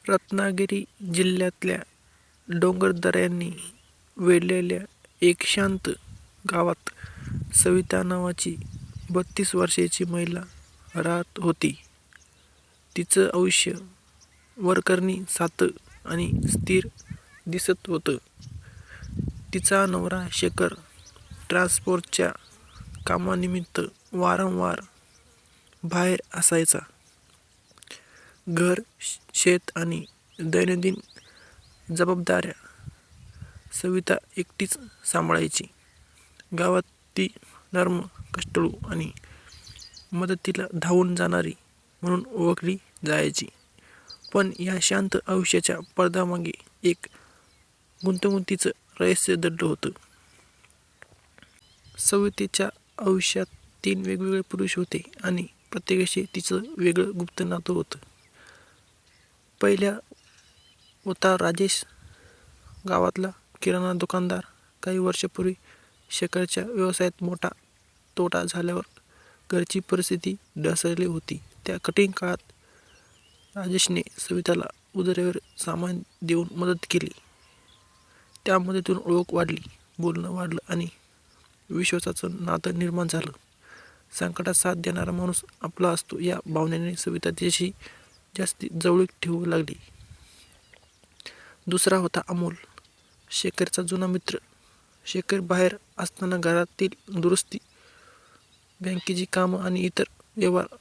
रत्नागिरी जिल्ह्यातल्या डोंगरदऱ्यांनी वेढलेल्या एक शांत गावात सविता नावाची 32 वर्षाची महिला राहत होती. तिचं आयुष्य वरकरणी साधं आणि स्थिर दिसत होतं. तिचा नवरा शेखर ट्रान्सपोर्टच्या कामानिमित्त वारंवार बाहेर असायचा. घर, शेत आणि दैनंदिन जबाबदाऱ्या सविता एकटीच सांभाळायची. गावात ती नर्म, कष्टाळू आणि मदतीला धावून जाणारी म्हणून ओळखली जायची. पण या शांत आयुष्याच्या पडद्यामागे एक गुंतागुंतीचं रहस्य दडलं होतं. सवितेच्या आयुष्यात 3 वेगवेगळे पुरुष होते आणि प्रत्येकाशी तिचं वेगळं गुप्त नातं होतं. पहिला होता राजेश, गावातला किराणा दुकानदार. काही वर्षापूर्वी शेखरच्या व्यवसायात मोठा तोटा झाल्यावर घरची परिस्थिती ढासळली होती. त्या कठीण काळात राजेशने सविताला उधारीवर सामान देऊन मदत केली. त्या मदतीतून ओळख वाढली, बोलणं वाढलं आणि विश्वासाचं नातं निर्माण झालं. संकटात साथ देणारा माणूस आपला असतो या भावनेने सविता त्याच्याशी जास्त जवळीक ठेवू लागली. दुसरा होता अमोल, शेखरचा जुना मित्र. शेखर बाहेर असताना घरातील दुरुस्ती, बँकेची कामं आणि इतर व्यवहार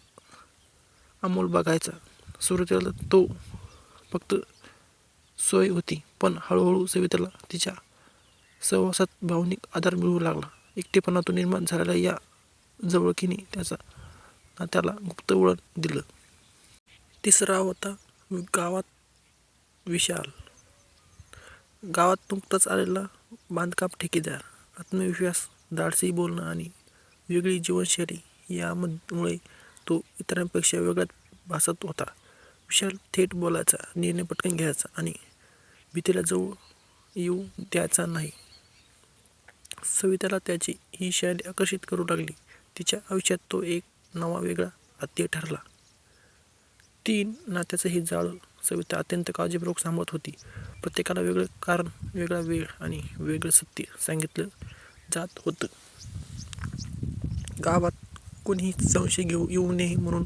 अमोल बघायचा. सुरुवातीला तो फक्त सोय होती, पण हळूहळू सविताला तिच्या सहवासात भावनिक आधार मिळू लागला. एकटेपणातून निर्माण झालेल्या या जवळकीने त्याच्या नात्याला गुप्त वळण दिलं. तिसरा होता गावात विशाल. गावात नुकताच आलेला बांधकाम ठेकेदार. आत्मविश्वास, धाडसी बोलणं आणि वेगळी जीवनशैली यामुळे तो इतरांपेक्षा वेगळाच भासत होता. विशाल थेट बोलायचा, निर्णय पटकन घ्यायचा आणि भीतीला जवळ येऊ द्यायचा नाही. सविताला त्याची ही शैली आकर्षित करू लागली. तिच्या आयुष्यात तो एक नवा वेगळा आत्मीय ठरला. 3 नात्याचं हे जाळं सविता अत्यंत काळजीपूर्वक सांभाळत होती. प्रत्येकाला वेगळं कारण, वेगळा वेळ आणि वेगळं सत्य सांगितलं जात होतं. गावात कोणीही संशय येऊ नये म्हणून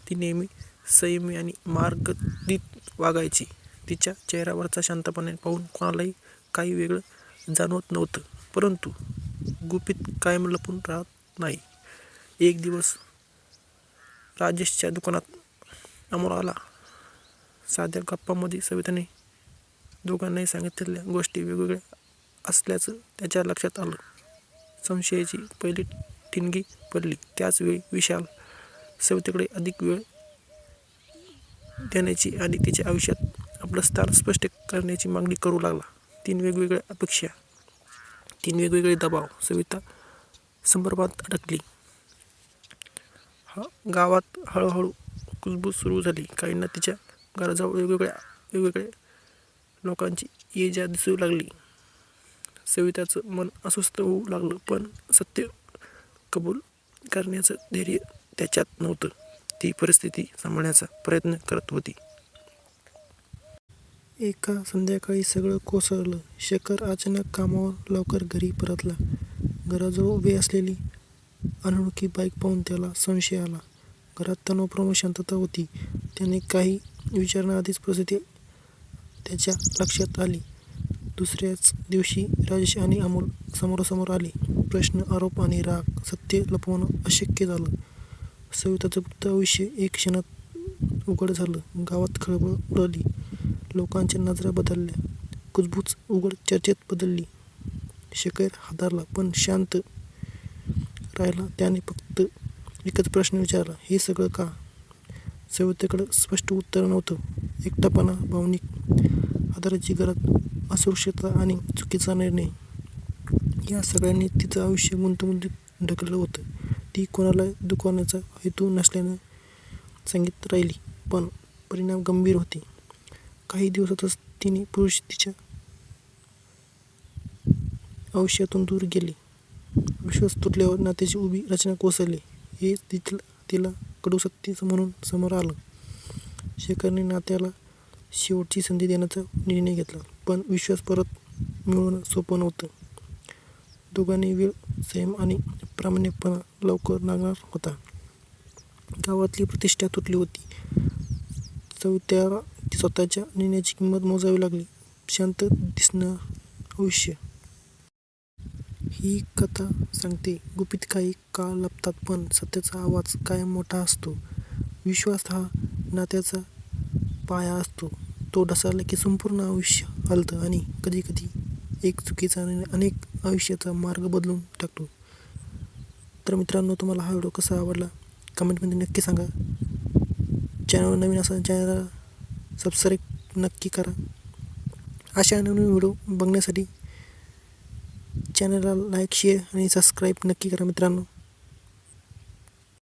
ती नेहमी संयमी आणि मार्गदीत वागायची. तिच्या चेहऱ्यावरचा शांतपणा पाहून कोणालाही काही वेगळं जाणवत नव्हतं. परंतु गुपित कायम लपून राहत नाही. एक दिवस राजेशच्या दुकानात अमोल आला. साध्या गप्पांमध्ये सविताने दोघांनाही सांगितलेल्या गोष्टी वेगवेगळ्या असल्याचं त्याच्या लक्षात आलं. संशयाची पहिली ठिणगी पडली. त्याच वेळी विशाल सवितेकडे अधिक वेळ देण्याची आणि तिच्या आयुष्यात आपलं स्थान स्पष्ट करण्याची मागणी करू लागला. 3 वेगवेगळ्या अपेक्षा, 3 वेगवेगळे दबाव. सविता संभ्रमात अडकली. गावात हळूहळू कुजबूज सुरू झाली. काहींना तिच्या घराजवळ वेगवेगळ्या लोकांची ये-जा दिसू लागली. सविताचं मन अस्वस्थ होऊ लागलं, पण सत्य कबूल करण्याचं धैर्य त्याच्यात नव्हतं. ती परिस्थिती सांभाळण्याचा प्रयत्न करत होती. एका संध्याकाळी सगळं कोसळलं. शेखर अचानक कामावर लवकर घरी परतला. घराजवळ उभी असलेली अनोळखी बाईक पाहून त्याला संशय आला. घरात तणावपूर्ण शांतता होती. त्याने काही विचारण्याआधीच परिस्थिती त्याच्या लक्षात आली. दुसऱ्याच दिवशी राजेश आणि अमोल समोरासमोर आले. प्रश्न, आरोप आणि राग. सत्य लपवणं अशक्य झालं. सविताचं गुप्त आयुष्य एक क्षणात उघड झालं. गावात खळबळ उडाली. लोकांच्या नजरा बदलल्या. कुजबूज उघड चर्चेत बदलली. शेखर हादरला पण शांत राहिला. त्याने फक्त एकच प्रश्न विचारला, हे सगळं का? सवितेकडे स्पष्ट उत्तर नव्हतं. एकटापणा, भावनिक आधाराची गरज, असुरक्षितता आणि चुकीचा निर्णय या सगळ्यांनी तिचं आयुष्य गुंतागुंतीत ढकललं होतं. ती कोणाला दुखवण्याचा हेतू नसल्यानं सांगत राहिली, पण परिणाम गंभीर होते. काही दिवसातच 3 पुरुष तिच्या आयुष्यातून दूर गेले. विश्वास तुटल्यावर नात्याची उभी रचना कोसळली हे तिला कडू सत्य म्हणून समोर आलं. शेखरने नात्याला शेवटची संधी देण्याचा निर्णय घेतला. पण विश्वास परत मिळवणं सोपं नव्हतं. दोघांनी वेळ, संयम आणि प्रामाणिकपणा लवकर लागणार होता. गावातली प्रतिष्ठा तुटली होती. चौथ्याला स्वतःच्या निर्णयाची किंमत मोजावी लागली. शांत दिसणं आयुष्य. ही कथा सांगते, गुपित काही काळ लपतात पण सत्याचा आवाज कायम मोठा असतो. विश्वास हा नात्याचा पाया असतो. तो ढासळला की संपूर्ण आयुष्य हलतं आणि कधीकधी एक चुकीचा निर्णय अनेक आयुष्याचा मार्ग बदलून टाकतो. तर मित्रांनो, तुम्हाला हा व्हिडिओ कसा आवडला कमेंटमध्ये नक्की सांगा. चॅनलवर नवीन असाल चॅनलला सबस्क्राईब नक्की करा. अशा नवीन व्हिडिओ बघण्यासाठी चॅनलला लाईक, शेअर आणि सबस्क्राईब नक्की करा मित्रांनो.